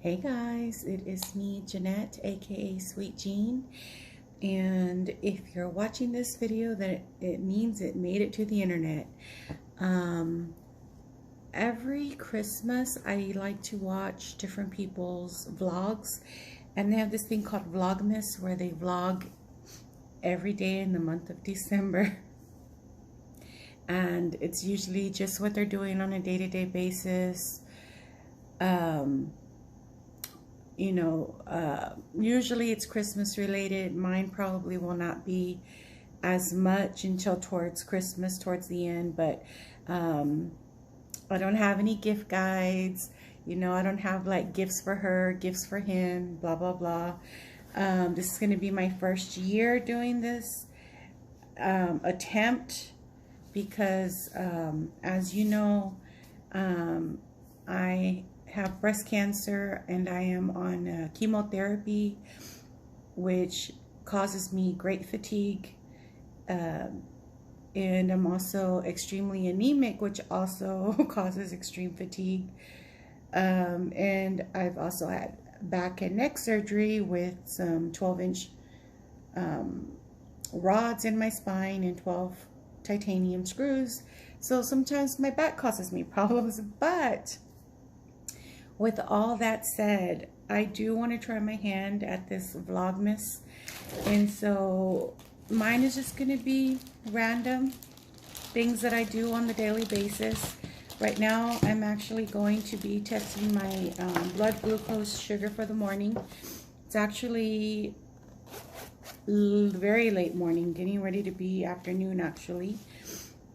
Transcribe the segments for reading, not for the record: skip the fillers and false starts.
Hey guys, it is me, Jeannette, aka SweetJeann, and if you're watching this video, then it means it made it to the internet. Every Christmas, I like to watch different people's vlogs, and they have this thing called Vlogmas, where they vlog every day in the month of December. And it's usually just what they're doing on a day-to-day basis. Usually it's Christmas related. Mine probably will not be as much until towards Christmas, towards the end, but I don't have any gift guides. I don't have like gifts for her, gifts for him, blah, blah, blah. This is going to be my first year doing this attempt because, as you know, I have breast cancer and I am on chemotherapy, which causes me great fatigue, and I'm also extremely anemic, which also causes extreme fatigue, and I've also had back and neck surgery with some 12-inch rods in my spine and 12 titanium screws, so sometimes my back causes me problems. But with all that said, I do want to try my hand at this Vlogmas, and so mine is just going to be random things that I do on the daily basis. Right now, I'm actually going to be testing my blood glucose sugar for the morning. It's actually very late morning, getting ready to be afternoon actually.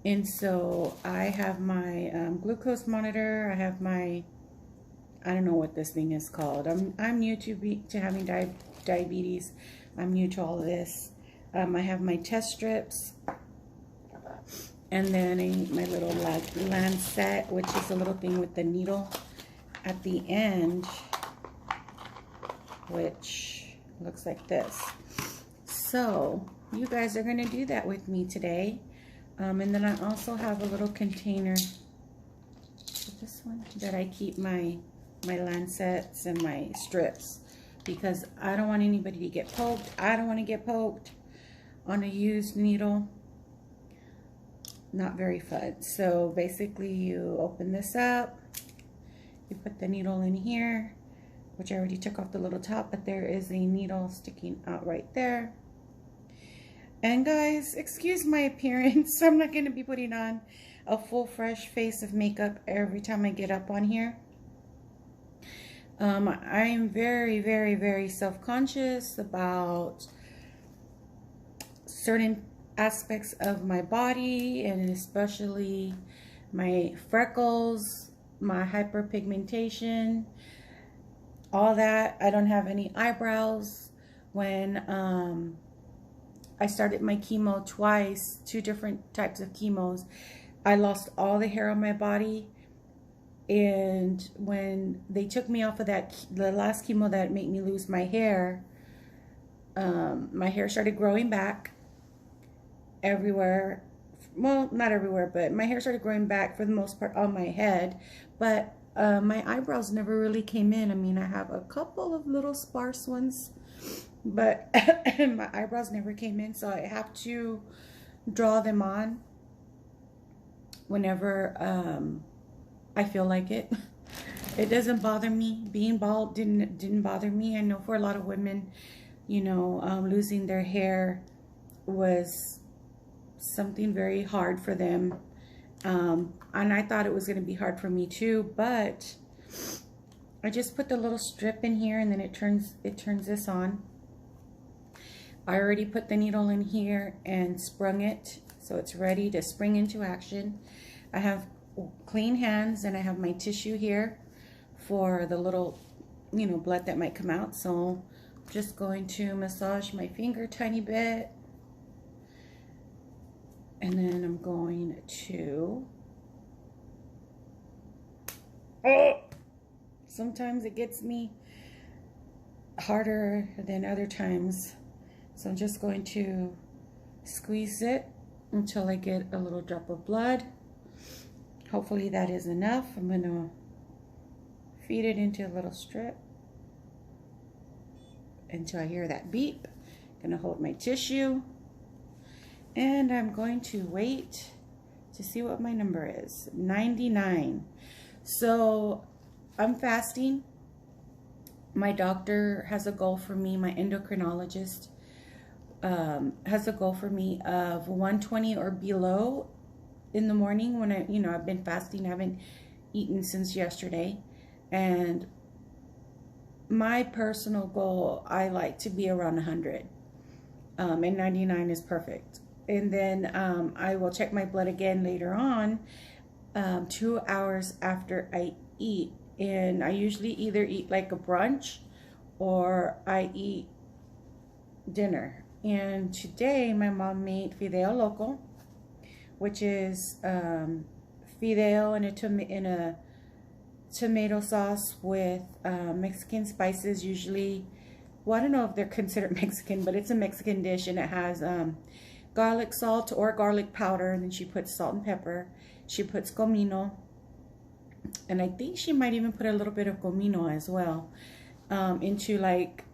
And so I have my glucose monitor. I have my, I don't know what this thing is called. I'm new to having diabetes. I'm new to all of this. I have my test strips, and then my little lancet, which is a little thing with the needle at the end, which looks like this. So you guys are going to do that with me today. And then I also have a little container, this one, that I keep my lancets and my strips, because I don't want anybody to get poked. I don't want to get poked on a used needle. Not very fun. So basically you open this up, you put the needle in here, which I already took off the little top, but there is a needle sticking out right there. And guys, excuse my appearance. I'm not going to be putting on a full fresh face of makeup every time I get up on here. I am very, very, very self-conscious about certain aspects of my body, and especially my freckles, my hyperpigmentation, all that. I don't have any eyebrows. When I started my chemo twice, 2 different types of chemos, I lost all the hair on my body. And when they took me off of the last chemo that made me lose my hair started growing back everywhere. Well, not everywhere, but my hair started growing back for the most part on my head. But my eyebrows never really came in. I mean, I have a couple of little sparse ones, but my eyebrows never came in. So I have to draw them on whenever I feel like it. It doesn't bother me. Being bald didn't bother me. I know for a lot of women, losing their hair was something very hard for them, and I thought it was going to be hard for me too. But I just put the little strip in here, and then it turns this on. I already put the needle in here and sprung it, so it's ready to spring into action. I have clean hands, and I have my tissue here for the little blood that might come out. So I'm just going to massage my finger a tiny bit, and then I'm going to, sometimes it gets me harder than other times, so I'm just going to squeeze it until I get a little drop of blood. Hopefully that is enough. I'm going to feed it into a little strip. until I hear that beep. Gonna hold my tissue, and I'm going to wait to see what my number is. 99. So I'm fasting. My doctor has a goal for me. My endocrinologist has a goal for me of 120 or below in the morning when I've been fasting. I haven't eaten since yesterday. And my personal goal, I like to be around 100. And 99 is perfect. And then I will check my blood again later on, 2 hours after I eat. And I usually either eat like a brunch or I eat dinner. And today my mom made fideo loco, which is fideo in a tomato sauce with Mexican spices. Usually, well, I don't know if they're considered Mexican, but it's a Mexican dish, and it has garlic salt or garlic powder, and then she puts salt and pepper. She puts comino, and I think she might even put a little bit of comino as well into like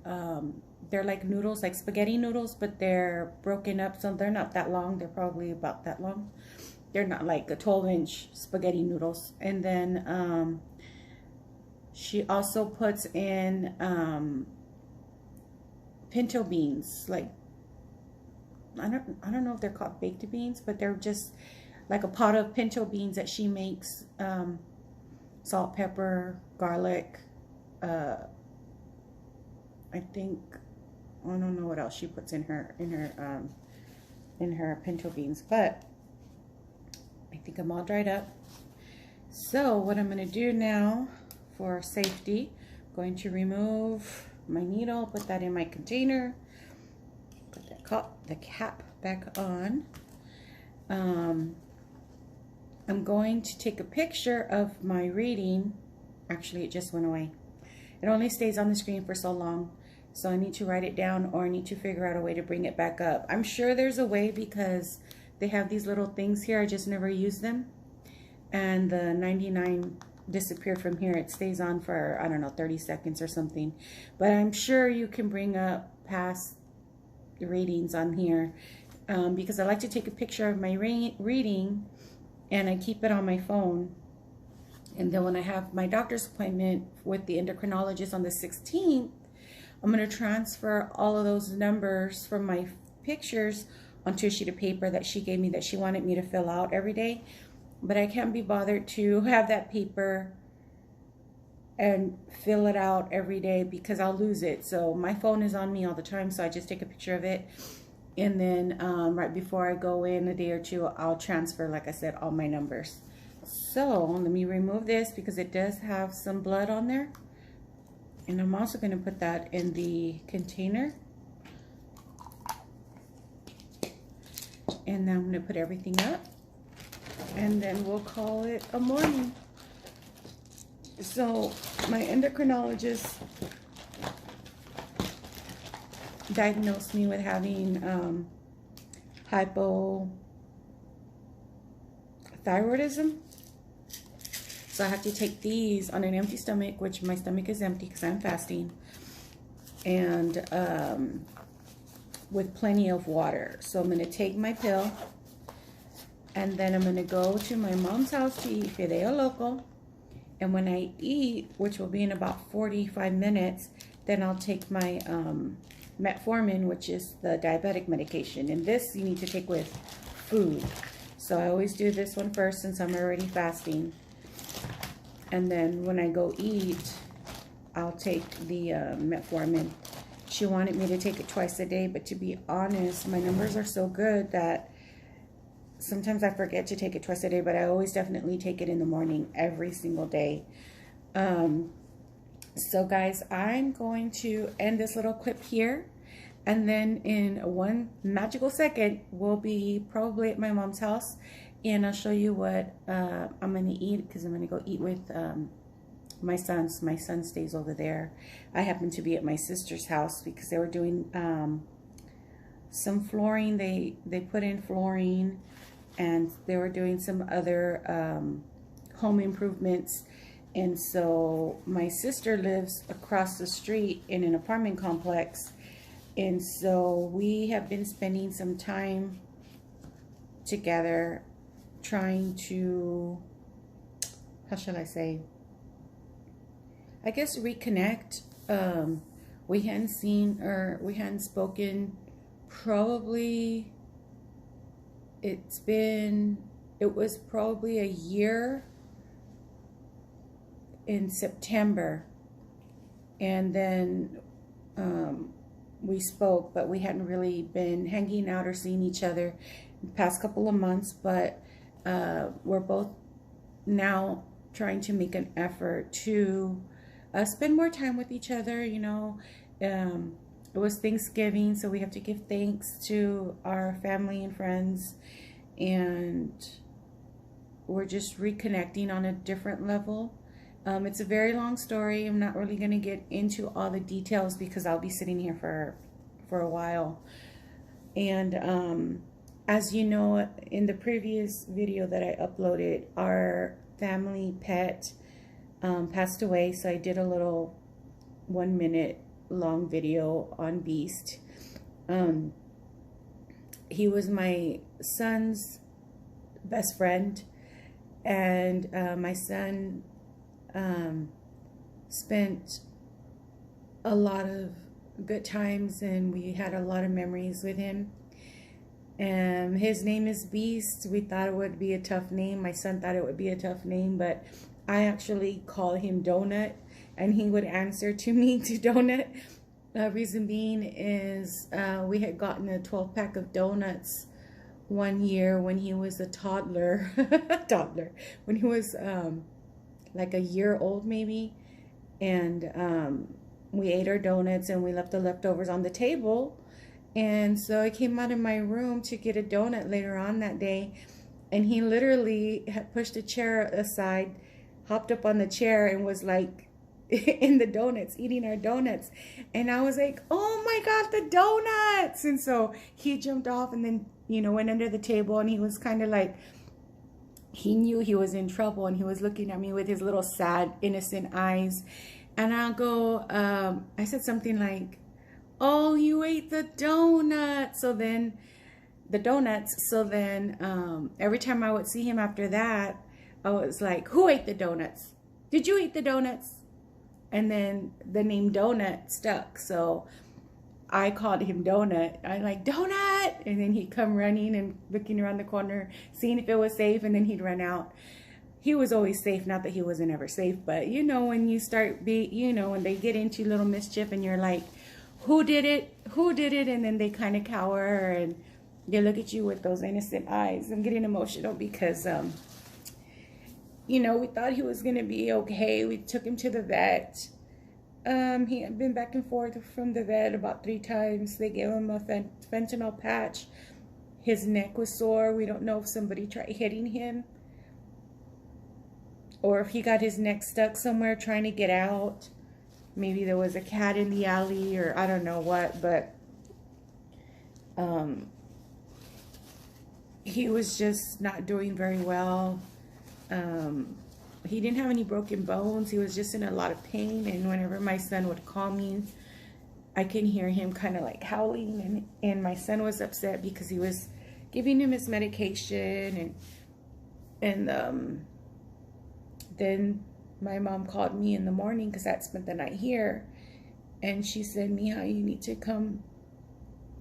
they're like noodles, like spaghetti noodles, but they're broken up, so they're not that long. They're probably about that long. They're not like a 12-inch spaghetti noodles. And then she also puts in pinto beans, like I don't know if they're called baked beans, but they're just like a pot of pinto beans that she makes. Salt, pepper, garlic. I think I don't know what else she puts in her pinto beans, but I think I'm all dried up. So what I'm going to do now for safety, I'm going to remove my needle, put that in my container, put the cap back on. I'm going to take a picture of my reading. Actually, it just went away. It only stays on the screen for so long, so I need to write it down, or I need to figure out a way to bring it back up. I'm sure there's a way, because they have these little things here. I just never use them. And the 99 disappeared from here. It stays on for, I don't know, 30 seconds or something. But I'm sure you can bring up past the readings on here, because I like to take a picture of my reading, and I keep it on my phone. And then when I have my doctor's appointment with the endocrinologist on the 16th, I'm going to transfer all of those numbers from my pictures onto a sheet of paper that she gave me, that she wanted me to fill out every day. But I can't be bothered to have that paper and fill it out every day, because I'll lose it. So my phone is on me all the time, so I just take a picture of it. And then right before I go in a day or two, I'll transfer, like I said, all my numbers. So let me remove this, because it does have some blood on there. And I'm also going to put that in the container. And then I'm going to put everything up. And then we'll call it a morning. So my endocrinologist diagnosed me with having hypothyroidism. So I have to take these on an empty stomach, which my stomach is empty because I'm fasting, and with plenty of water. So I'm going to take my pill, and then I'm going to go to my mom's house to eat fideo loco. And when I eat, which will be in about 45 minutes, then I'll take my metformin, which is the diabetic medication. And this you need to take with food. So I always do this one first, since I'm already fasting. And then when I go eat, I'll take the metformin. She wanted me to take it twice a day, but to be honest, my numbers are so good that sometimes I forget to take it twice a day, but I always definitely take it in the morning every single day. So guys, I'm going to end this little clip here, and then in one magical second, we'll be probably at my mom's house, and I'll show you what I'm going to eat, because I'm going to go eat with my sons. My son stays over there. I happen to be at my sister's house because they were doing some flooring. They put in flooring, and they were doing some other home improvements, And so my sister lives across the street in an apartment complex. And so we have been spending some time together trying to, how shall I say, I guess reconnect. We hadn't seen, or we hadn't spoken probably, it was probably a year in September. And then we spoke, but we hadn't really been hanging out or seeing each other the past couple of months. But we're both now trying to make an effort to spend more time with each other. You know, it was Thanksgiving, so we have to give thanks to our family and friends, and we're just reconnecting on a different level. It's a very long story. I'm not really going to get into all the details because I'll be sitting here for a while. And as you know, in the previous video that I uploaded, our family pet passed away. So I did a little 1 minute long video on Beast. He was my son's best friend, and my son spent a lot of good times, and we had a lot of memories with him. And his name is Beast. We thought it would be a tough name. My son thought it would be a tough name, but I actually call him Donut, and he would answer to me to Donut. Reason being is we had gotten a 12-pack of donuts one year when he was a toddler. When he was like a year old maybe. And we ate our donuts and we left the leftovers on the table. And so I came out of my room to get a donut later on that day, and he literally had pushed a chair aside, hopped up on the chair, and was like in the donuts, eating our donuts. And I was like, oh my God, the donuts. And so he jumped off and then, you know, went under the table, and he was kind of like, he knew he was in trouble, and he was looking at me with his little sad, innocent eyes. And I'll go, I said something like, oh, you ate the donuts. So then every time I would see him after that, I was like, who ate the donuts? Did you eat the donuts? And then the name Donut stuck. So I called him Donut. I'm like, Donut! And then he'd come running and looking around the corner, seeing if it was safe, and then he'd run out. He was always safe, not that he wasn't ever safe, but you know, when you start when they get into little mischief and you're like, who did it? Who did it? And then they kind of cower and they look at you with those innocent eyes. I'm getting emotional because, you know, we thought he was going to be okay. We took him to the vet. He had been back and forth from the vet about 3 times. They gave him a fentanyl patch. His neck was sore. We don't know if somebody tried hitting him, or if he got his neck stuck somewhere trying to get out. Maybe there was a cat in the alley, or I don't know what, but he was just not doing very well. He didn't have any broken bones. He was just in a lot of pain, and whenever my son would call me, I can hear him kind of like howling, and my son was upset because he was giving him his medication, and then my mom called me in the morning because I spent the night here, and she said, Mija, you need to come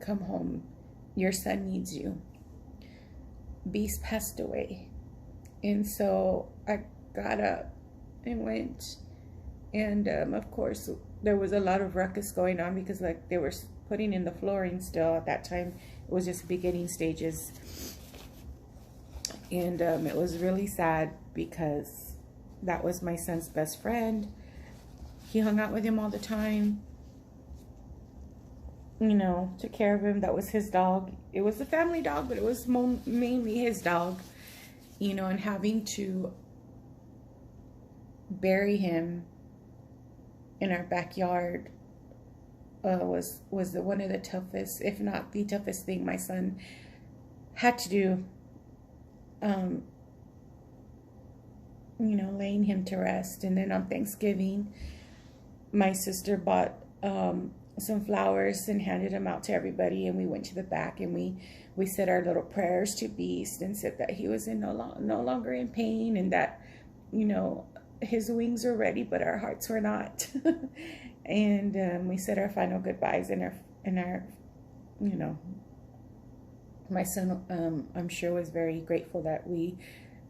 home. Your son needs you. Beast passed away. And so I got up and went, and of course there was a lot of ruckus going on because like they were putting in the flooring still at that time. It was just beginning stages, and it was really sad because that was my son's best friend. He hung out with him all the time, you know, took care of him. That was his dog. It was a family dog, but it was mainly his dog, you know. And having to bury him in our backyard was one of the toughest, if not the toughest thing my son had to do. you know, laying him to rest. And then on Thanksgiving, my sister bought some flowers and handed them out to everybody, and we went to the back and we said our little prayers to Beast and said that he was no longer in pain, and that, you know, his wings were ready but our hearts were not. And we said our final goodbyes, and our you know, my son I'm sure was very grateful that we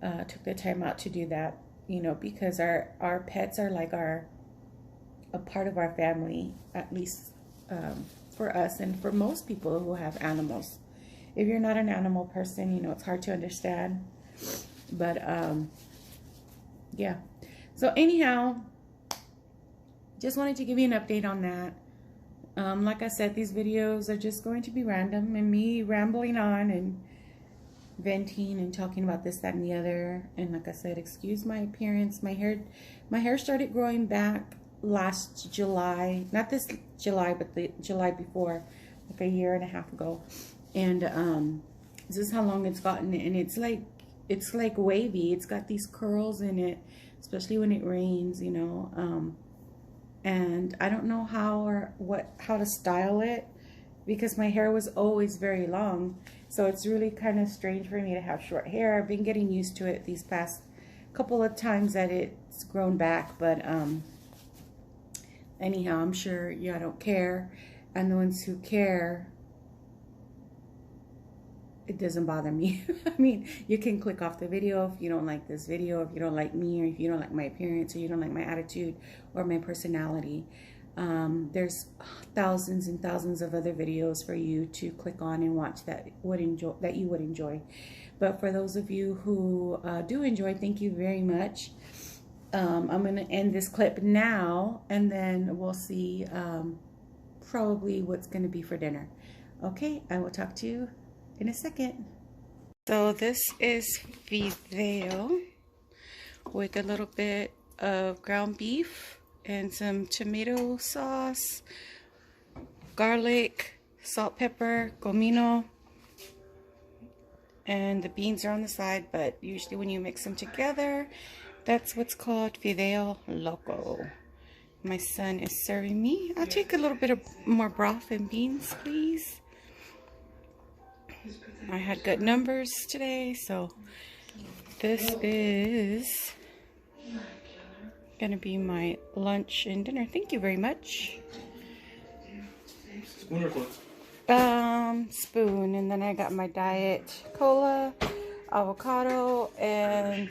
took the time out to do that, you know, because our pets are like a part of our family, at least for us and for most people who have animals. If you're not an animal person, you know, it's hard to understand. But yeah. So anyhow, just wanted to give you an update on that. Like I said, these videos are just going to be random and me rambling on and venting and talking about this, that, and the other. And like I said, excuse my appearance. My hair started growing back last July, not this July, but the July before, like a year and a half ago. And this is how long it's gotten, and it's like wavy. It's got these curls in it, especially when it rains, you know. And I don't know how to style it, because my hair was always very long. So it's really kind of strange for me to have short hair. I've been getting used to it these past couple of times that it's grown back, but anyhow, I'm sure y'all don't care, and the ones who care, it doesn't bother me. I mean, you can click off the video if you don't like this video, if you don't like me, or if you don't like my appearance, or you don't like my attitude or my personality. There's thousands and thousands of other videos for you to click on and watch that you would enjoy. But for those of you who do enjoy, thank you very much. I'm going to end this clip now, and then we'll see probably what's going to be for dinner. Okay, I will talk to you in a second. So this is fideo with a little bit of ground beef and some tomato sauce, garlic, salt, pepper, comino, and the beans are on the side, but usually when you mix them together, that's what's called fideo loco. My son is serving me. I'll take a little bit of more broth and beans, please. I had good numbers today, so this is gonna be my lunch and dinner. Thank you very much. Spoon or fork? Spoon, and then I got my diet cola, avocado, and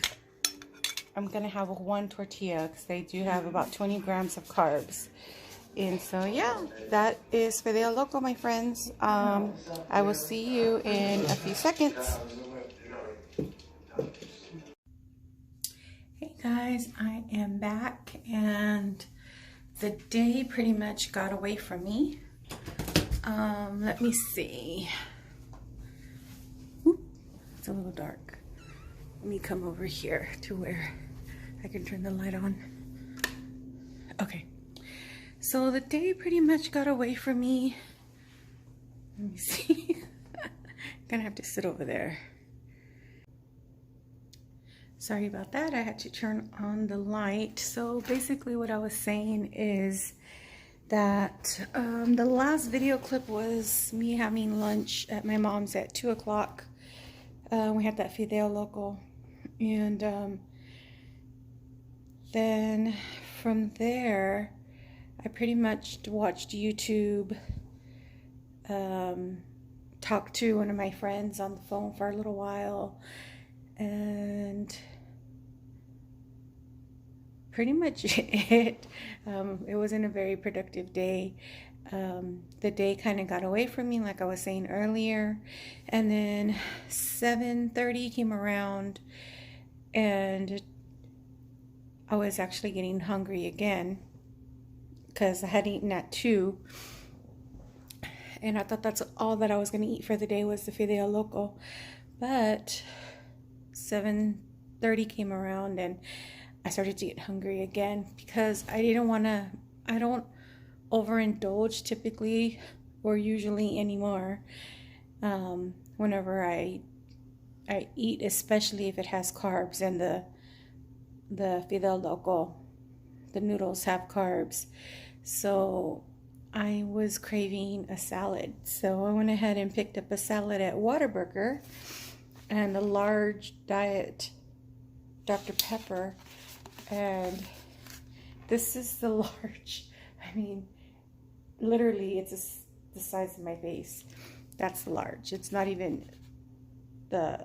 I'm gonna have one tortilla because they do have about 20 grams of carbs. And so yeah, that is fideo loco, my friends. I will see you in a few seconds. Hey guys, I am back, and the day pretty much got away from me. Let me see. Oop, it's a little dark. Let me come over here to where I can turn the light on. Okay. So the day pretty much got away from me. Let me see. Gonna have to sit over there. Sorry about that. I had to turn on the light. So basically what I was saying is that the last video clip was me having lunch at my mom's at 2 o'clock. We had that fideo loco. And then from there, I pretty much watched YouTube, talked to one of my friends on the phone for a little while, and pretty much it. It wasn't a very productive day. The day kind of got away from me, like I was saying earlier, and then 7:30 came around, and I was actually getting hungry again, because I had eaten at 2, and I thought that's all that I was going to eat for the day was the fideo loco. But 7:30 came around, and I started to get hungry again, because I don't overindulge typically or usually anymore whenever I eat, especially if it has carbs, and the fidel loco. The noodles have carbs. So I was craving a salad. So I went ahead and picked up a salad at Whataburger and a large diet Dr. Pepper. And this is the large. I mean, literally, it's the size of my face. That's the large. It's not even the,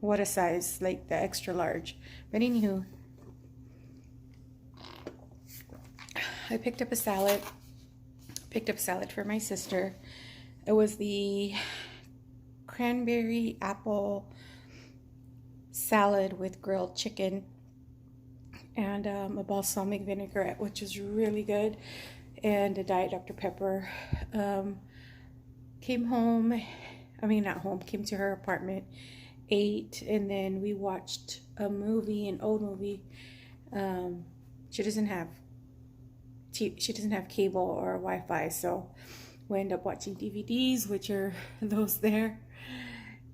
what a size, like the extra large. But anywho, I picked up a salad. Picked up salad for my sister. It was the cranberry apple salad with grilled chicken and a balsamic vinaigrette, which is really good, and a diet Dr. Pepper. Came home, I mean not home, came to her apartment, ate, and then we watched a movie, an old movie. She doesn't have cable or Wi-Fi, so we end up watching DVDs, which are those there.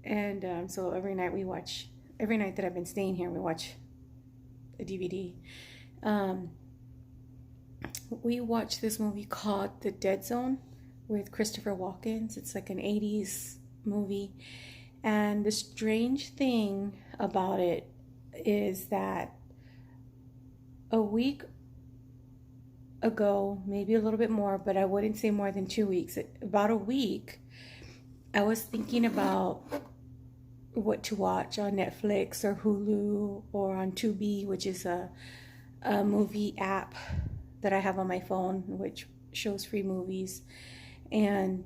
And so every night that I've been staying here, we watch a DVD. We watched this movie called The Dead Zone with Christopher Walken. It's like an 80s movie. And the strange thing about it is that a week ago, maybe a little bit more, but I wouldn't say more than 2 weeks, about a week, I was thinking about what to watch on Netflix or Hulu or on Tubi, which is a movie app that I have on my phone, which shows free movies. And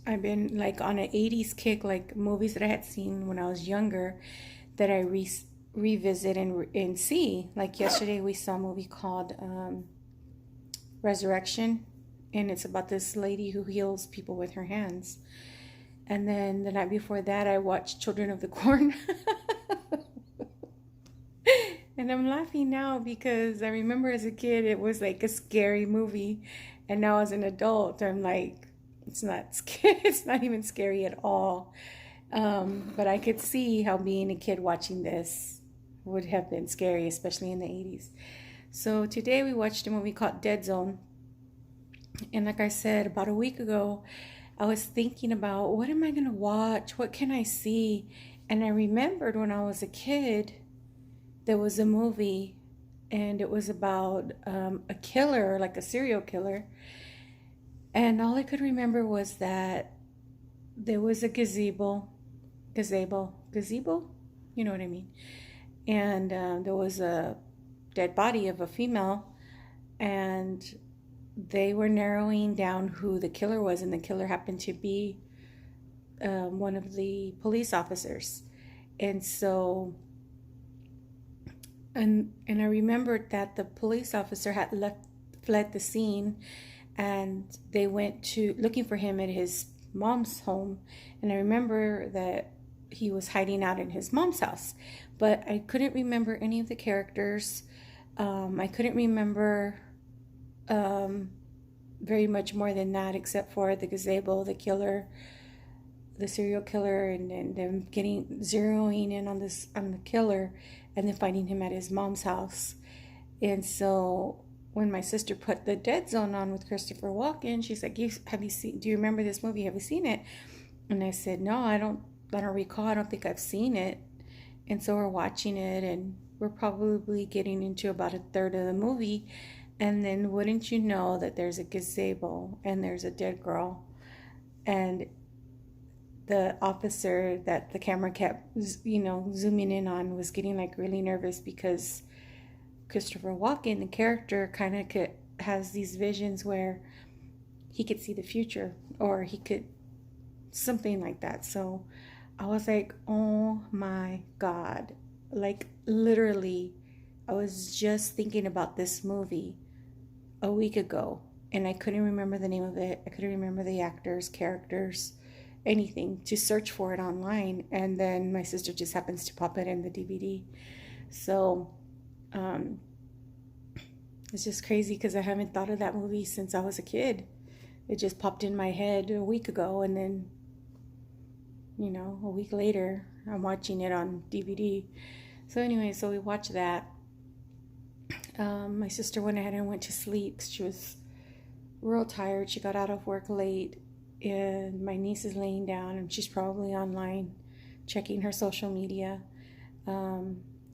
I've been like on an 80s kick, like movies that I had seen when I was younger that I revisit and see. Like yesterday we saw a movie called Resurrection, and it's about this lady who heals people with her hands. And then the night before that I watched Children of the Corn. And I'm laughing now because I remember as a kid it was like a scary movie, and now as an adult I'm like, it's not scary. It's not even scary at all. But I could see how being a kid watching this would have been scary, especially in the 80s. So today we watched a movie called Dead Zone. And like I said, about a week ago, I was thinking about, what am I going to watch? What can I see? And I remembered when I was a kid, there was a movie, and it was about a killer, like a serial killer. And all I could remember was that there was a gazebo, you know what I mean? And there was a dead body of a female, and they were narrowing down who the killer was, and the killer happened to be one of the police officers. And so, and I remembered that the police officer had fled the scene, and they went to looking for him at his mom's home. And I remember that he was hiding out in his mom's house, but I couldn't remember any of the characters. I couldn't remember very much more than that, except for the gazebo, the killer, the serial killer, and then them zeroing in on the killer, and then finding him at his mom's house. And so when my sister put The Dead Zone on with Christopher Walken, she's like, do you remember this movie? Have you seen it? And I said, no, I don't recall. I don't think I've seen it. And so we're watching it, and we're probably getting into about a third of the movie. And then wouldn't you know that there's a gazebo and there's a dead girl. And the officer that the camera kept, zooming in on was getting like really nervous, because Christopher Walken, the character, kind of has these visions where he could see the future, or he could something like that. So I was like, oh my God, like literally I was just thinking about this movie a week ago, and I couldn't remember the name of it. I couldn't remember the actors, characters, anything, to search for it online. And then my sister just happens to pop it in the DVD. So it's just crazy, because I haven't thought of that movie since I was a kid. It just popped in my head a week ago, and then a week later I'm watching it on DVD. So anyway, so we watched that. My sister went ahead and went to sleep. She was real tired. She got out of work late, and my niece is laying down, and she's probably online checking her social media.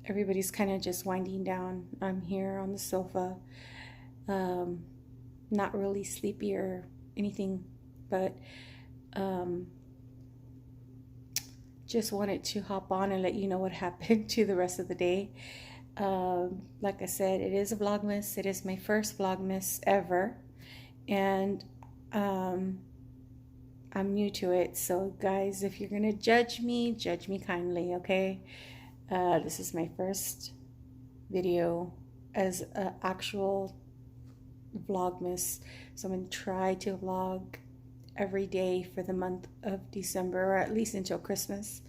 Everybody's kind of just winding down. I'm here on the sofa, not really sleepy or anything, but just wanted to hop on and let you know what happened to the rest of the day. Like I said, it is a Vlogmas. It is my first Vlogmas ever, and I'm new to it. So guys, if you're gonna judge me kindly, okay? This is my first video as an actual Vlogmas, so I'm gonna try to vlog every day for the month of December, or at least until Christmas,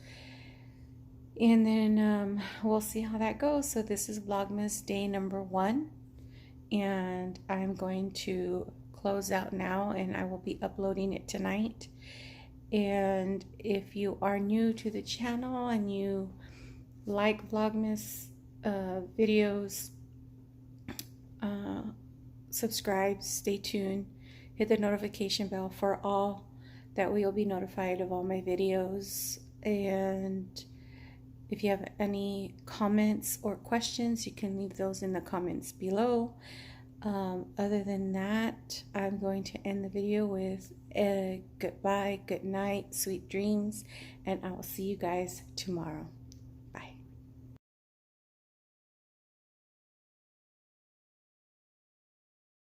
and then we'll see how that goes. So this is Vlogmas day number 1, and I'm going to close out now, and I will be uploading it tonight. And if you are new to the channel and you like Vlogmas videos, subscribe, stay tuned, hit the notification bell for all, that way you'll be notified of all my videos. And if you have any comments or questions, you can leave those in the comments below. Other than that, I'm going to end the video with a goodbye, good night, sweet dreams, and I will see you guys tomorrow.